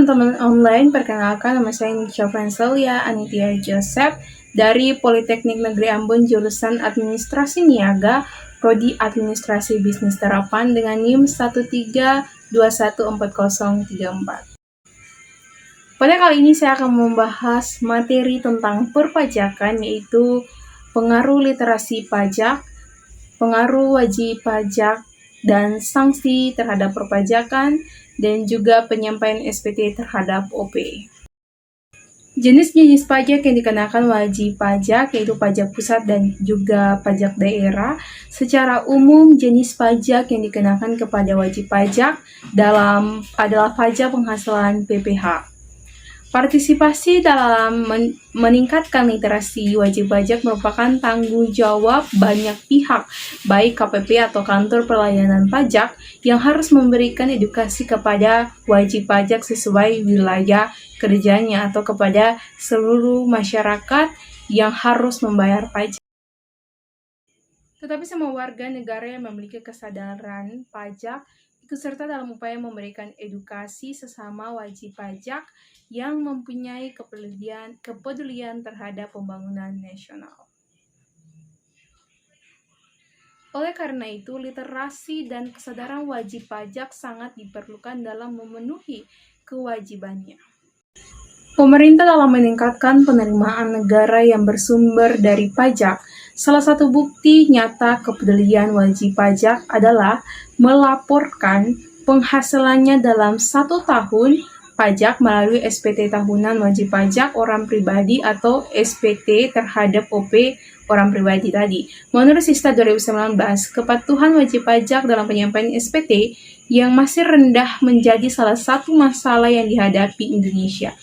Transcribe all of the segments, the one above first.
teman-teman online, perkenalkan nama saya Nisha Francelia Anitya Joseph dari Politeknik Negeri Ambon jurusan Administrasi Niaga, Prodi Administrasi Bisnis Terapan dengan NIM 132144034. Pada kali ini saya akan membahas materi tentang perpajakan, yaitu pengaruh literasi pajak, pengaruh wajib pajak, dan sanksi terhadap perpajakan, dan juga penyampaian SPT terhadap OP. Jenis-jenis pajak yang dikenakan wajib pajak yaitu pajak pusat dan juga pajak daerah. Secara umum, jenis pajak yang dikenakan kepada wajib pajak adalah pajak penghasilan PPH. Partisipasi dalam meningkatkan literasi wajib pajak merupakan tanggung jawab banyak pihak, baik KPP atau kantor pelayanan pajak, yang harus memberikan edukasi kepada wajib pajak sesuai wilayah kerjanya atau kepada seluruh masyarakat yang harus membayar pajak. Tetapi semua warga negara yang memiliki kesadaran pajak ikut serta dalam upaya memberikan edukasi sesama wajib pajak yang mempunyai kepedulian terhadap pembangunan nasional. Oleh karena itu, literasi dan kesadaran wajib pajak sangat diperlukan dalam memenuhi kewajibannya. Pemerintah dalam meningkatkan penerimaan negara yang bersumber dari pajak, salah satu bukti nyata kepedulian wajib pajak adalah melaporkan penghasilannya dalam 1 tahun pajak melalui SPT tahunan wajib pajak orang pribadi atau SPT terhadap OP orang pribadi tadi. Menurut Sista 2019, kepatuhan wajib pajak dalam penyampaian SPT yang masih rendah menjadi salah satu masalah yang dihadapi Indonesia.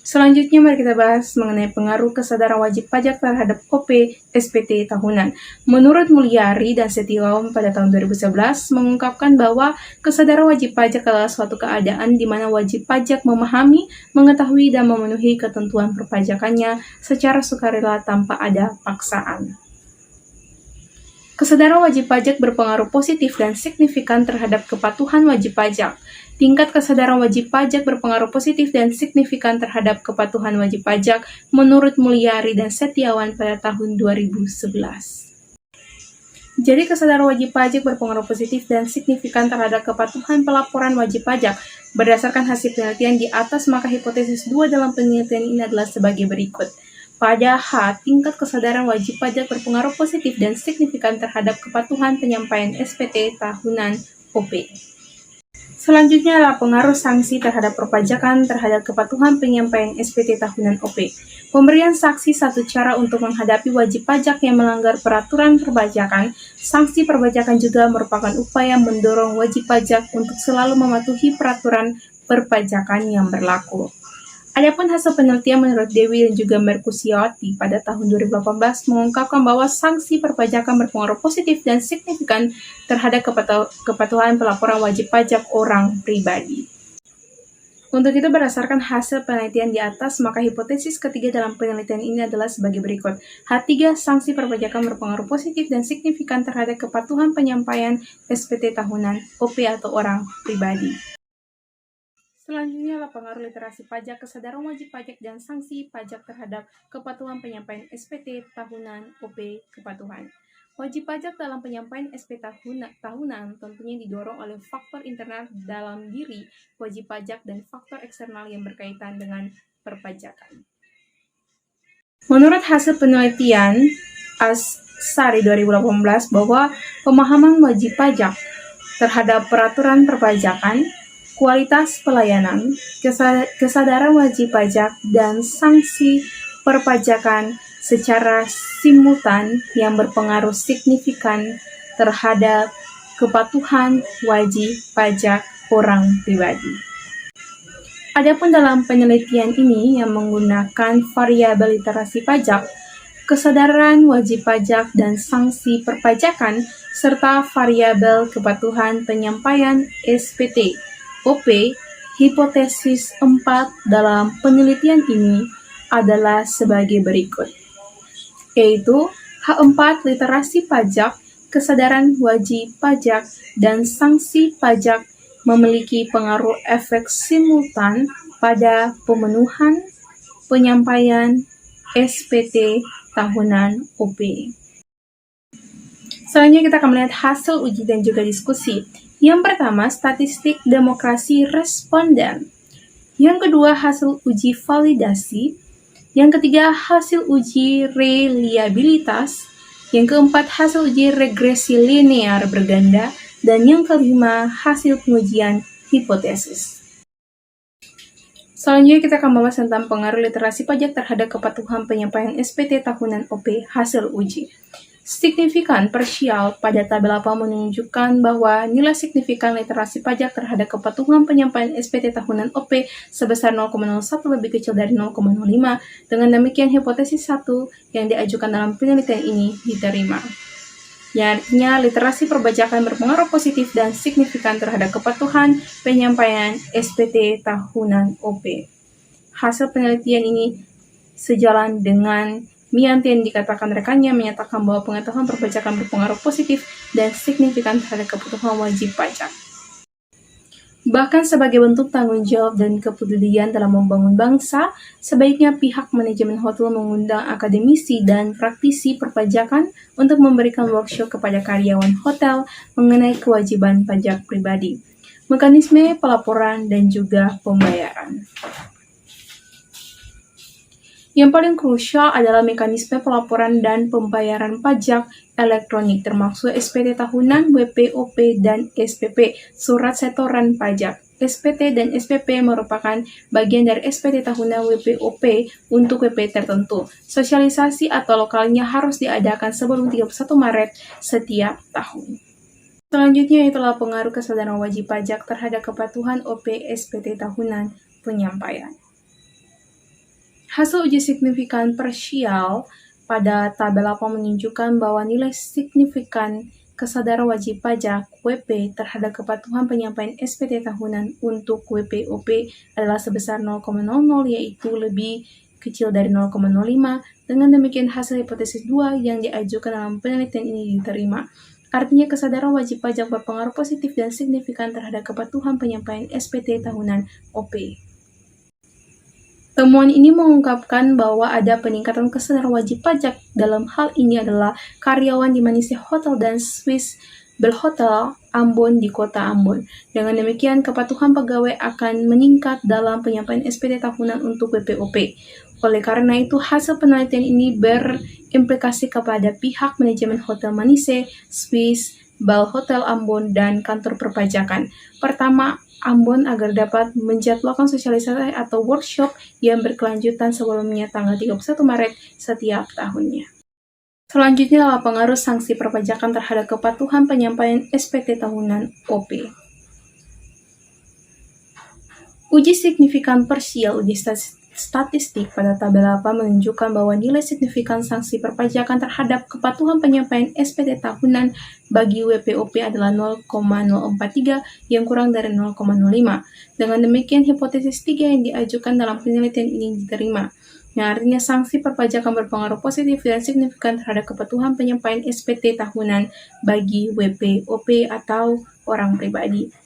Selanjutnya mari kita bahas mengenai pengaruh kesadaran wajib pajak terhadap OP SPT tahunan. Menurut Mulyari dan Setiawan pada tahun 2011 mengungkapkan bahwa kesadaran wajib pajak adalah suatu keadaan di mana wajib pajak memahami, mengetahui, dan memenuhi ketentuan perpajakannya secara sukarela tanpa ada paksaan. Kesadaran wajib pajak berpengaruh positif dan signifikan terhadap kepatuhan wajib pajak. Tingkat kesadaran wajib pajak berpengaruh positif dan signifikan terhadap kepatuhan wajib pajak menurut Mulyari dan Setiawan pada tahun 2011. Jadi kesadaran wajib pajak berpengaruh positif dan signifikan terhadap kepatuhan pelaporan wajib pajak. Berdasarkan hasil penelitian di atas, maka hipotesis 2 dalam penelitian ini adalah sebagai berikut. Pada H, tingkat kesadaran wajib pajak berpengaruh positif dan signifikan terhadap kepatuhan penyampaian SPT tahunan OP. Selanjutnya adalah pengaruh sanksi terhadap perpajakan terhadap kepatuhan penyampaian SPT tahunan OP. Pemberian sanksi satu cara untuk menghadapi wajib pajak yang melanggar peraturan perpajakan. Sanksi perpajakan juga merupakan upaya mendorong wajib pajak untuk selalu mematuhi peraturan perpajakan yang berlaku. Adapun hasil penelitian menurut Dewi dan juga Merkusiawati pada tahun 2018 mengungkapkan bahwa sanksi perpajakan berpengaruh positif dan signifikan terhadap kepatuhan pelaporan wajib pajak orang pribadi. Untuk itu, berdasarkan hasil penelitian di atas, maka hipotesis ketiga dalam penelitian ini adalah sebagai berikut. H3, sanksi perpajakan berpengaruh positif dan signifikan terhadap kepatuhan penyampaian SPT tahunan OP atau orang pribadi. Selanjutnya adalah pengaruh literasi pajak, kesadaran wajib pajak, dan sanksi pajak terhadap kepatuhan penyampaian SPT tahunan OP kepatuhan. Wajib pajak dalam penyampaian SPT tahunan tentunya didorong oleh faktor internal dalam diri wajib pajak dan faktor eksternal yang berkaitan dengan perpajakan. Menurut hasil penelitian Asari 2018 bahwa pemahaman wajib pajak terhadap peraturan perpajakan, kualitas pelayanan, kesadaran wajib pajak, dan sanksi perpajakan secara simultan yang berpengaruh signifikan terhadap kepatuhan wajib pajak orang pribadi. Adapun dalam penelitian ini yang menggunakan variabel literasi pajak, kesadaran wajib pajak, dan sanksi perpajakan, serta variabel kepatuhan penyampaian SPT OP, hipotesis 4 dalam penelitian ini adalah sebagai berikut, yaitu H4 literasi pajak, kesadaran wajib pajak, dan sanksi pajak memiliki pengaruh efek simultan pada pemenuhan penyampaian SPT tahunan OP. Selanjutnya kita akan melihat hasil uji dan juga diskusi. Yang pertama, statistik demokrasi responden. Yang kedua, hasil uji validasi. Yang ketiga, hasil uji reliabilitas. Yang keempat, hasil uji regresi linear berganda. Dan yang kelima, hasil pengujian hipotesis. Selanjutnya kita akan membahas tentang pengaruh literasi pajak terhadap kepatuhan penyampaian SPT tahunan OP hasil uji. Signifikan parsial pada tabel apa menunjukkan bahwa nilai signifikan literasi pajak terhadap kepatuhan penyampaian SPT tahunan OP sebesar 0,01 lebih kecil dari 0,05. Dengan demikian hipotesis 1 yang diajukan dalam penelitian ini diterima. Yang artinya literasi perpajakan berpengaruh positif dan signifikan terhadap kepatuhan penyampaian SPT tahunan OP. Hasil penelitian ini sejalan dengan Mianti yang dikatakan rekannya menyatakan bahwa pengetahuan perpajakan berpengaruh positif dan signifikan terhadap kebutuhan wajib pajak. Bahkan sebagai bentuk tanggung jawab dan kepedulian dalam membangun bangsa, sebaiknya pihak manajemen hotel mengundang akademisi dan praktisi perpajakan untuk memberikan workshop kepada karyawan hotel mengenai kewajiban pajak pribadi, mekanisme pelaporan, dan juga pembayaran. Yang paling krusial adalah mekanisme pelaporan dan pembayaran pajak elektronik termasuk SPT tahunan, WPOP, dan SPP, surat setoran pajak. SPT dan SPP merupakan bagian dari SPT tahunan WPOP untuk WP tertentu. Sosialisasi atau lokalnya harus diadakan sebelum 31 Maret setiap tahun. Selanjutnya itulah pengaruh kesadaran wajib pajak terhadap kepatuhan OP SPT tahunan penyampaian. Hasil uji signifikan parsial pada tabel apa menunjukkan bahwa nilai signifikan kesadaran wajib pajak WP terhadap kepatuhan penyampaian SPT tahunan untuk WPOP adalah sebesar 0,00 yaitu lebih kecil dari 0,05. Dengan demikian hasil hipotesis 2 yang diajukan dalam penelitian ini diterima. Artinya kesadaran wajib pajak berpengaruh positif dan signifikan terhadap kepatuhan penyampaian SPT tahunan OP. Temuan ini mengungkapkan bahwa ada peningkatan kesadaran wajib pajak. Dalam hal ini adalah karyawan di Manise Hotel dan Swiss Bell Hotel Ambon di kota Ambon. Dengan demikian, kepatuhan pegawai akan meningkat dalam penyampaian SPT tahunan untuk WPOP. Oleh karena itu, hasil penelitian ini berimplikasi kepada pihak manajemen Hotel Manise, Swiss Bell Hotel Ambon, dan kantor perpajakan. Pertama, Ambon agar dapat menjadwalkan sosialisasi atau workshop yang berkelanjutan sebelumnya tanggal 31 Maret setiap tahunnya. Selanjutnya adalah pengaruh sanksi perpajakan terhadap kepatuhan penyampaian SPT tahunan OP. Uji signifikan parsial uji statistik pada tabel apa menunjukkan bahwa nilai signifikan sanksi perpajakan terhadap kepatuhan penyampaian SPT tahunan bagi WPOP adalah 0,043 yang kurang dari 0,05. Dengan demikian, hipotesis 3 yang diajukan dalam penelitian ini diterima, yang artinya sanksi perpajakan berpengaruh positif dan signifikan terhadap kepatuhan penyampaian SPT tahunan bagi WPOP atau orang pribadi.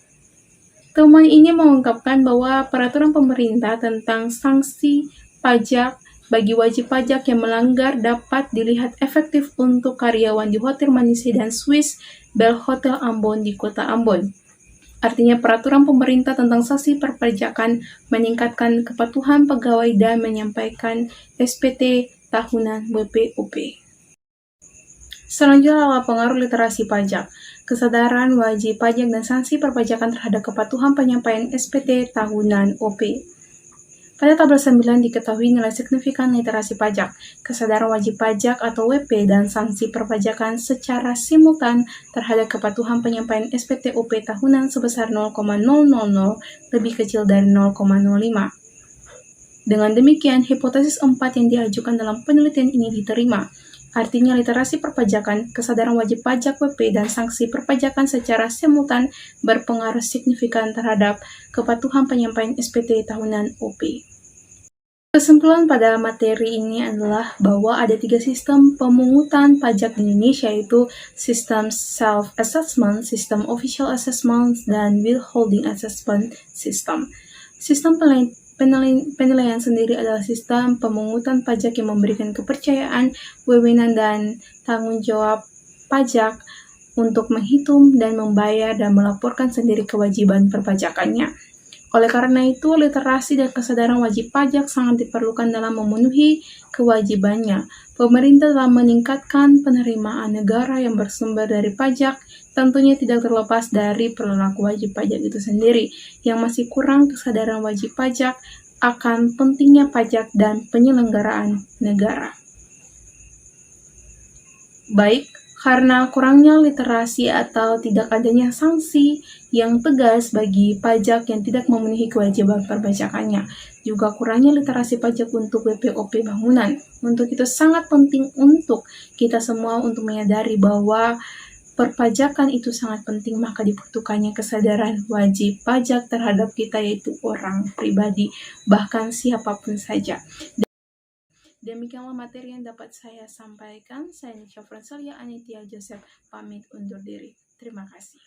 Temuan ini mengungkapkan bahwa peraturan pemerintah tentang sanksi pajak bagi wajib pajak yang melanggar dapat dilihat efektif untuk karyawan di Hotel Manise dan Swiss Bell Hotel Ambon di kota Ambon. Artinya peraturan pemerintah tentang sanksi perpajakan meningkatkan kepatuhan pegawai dan menyampaikan SPT tahunan WPOP. Selanjutnya adalah pengaruh literasi pajak, kesadaran wajib pajak dan sanksi perpajakan terhadap kepatuhan penyampaian SPT tahunan OP. Pada tabel 9 diketahui nilai signifikan literasi pajak, kesadaran wajib pajak atau WP, dan sanksi perpajakan secara simultan terhadap kepatuhan penyampaian SPT OP tahunan sebesar 0,000 lebih kecil dari 0,05. Dengan demikian, hipotesis 4 yang diajukan dalam penelitian ini diterima. Artinya literasi perpajakan, kesadaran wajib pajak WP, dan sanksi perpajakan secara simultan berpengaruh signifikan terhadap kepatuhan penyampaian SPT tahunan OP. Kesimpulan pada materi ini adalah bahwa ada 3 sistem pemungutan pajak di Indonesia, yaitu sistem self-assessment, sistem official assessment, dan withholding assessment system. Sistem penilaian sendiri adalah sistem pemungutan pajak yang memberikan kepercayaan, wewenang, dan tanggung jawab pajak untuk menghitung dan membayar dan melaporkan sendiri kewajiban perpajakannya. Oleh karena itu, literasi dan kesadaran wajib pajak sangat diperlukan dalam memenuhi kewajibannya. Pemerintah telah meningkatkan penerimaan negara yang bersumber dari pajak, tentunya tidak terlepas dari perilaku wajib pajak itu sendiri, yang masih kurang kesadaran wajib pajak akan pentingnya pajak dan penyelenggaraan negara. Baik, karena kurangnya literasi atau tidak adanya sanksi yang tegas bagi pajak yang tidak memenuhi kewajiban perpajakannya, juga kurangnya literasi pajak untuk WPOP bangunan. Untuk itu sangat penting untuk kita semua untuk menyadari bahwa perpajakan itu sangat penting, maka dibutuhkannya kesadaran wajib pajak terhadap kita, yaitu orang pribadi, bahkan siapapun saja. Demikianlah materi yang dapat saya sampaikan. Saya Nisha Francelia Anitia Joseph pamit undur diri. Terima kasih.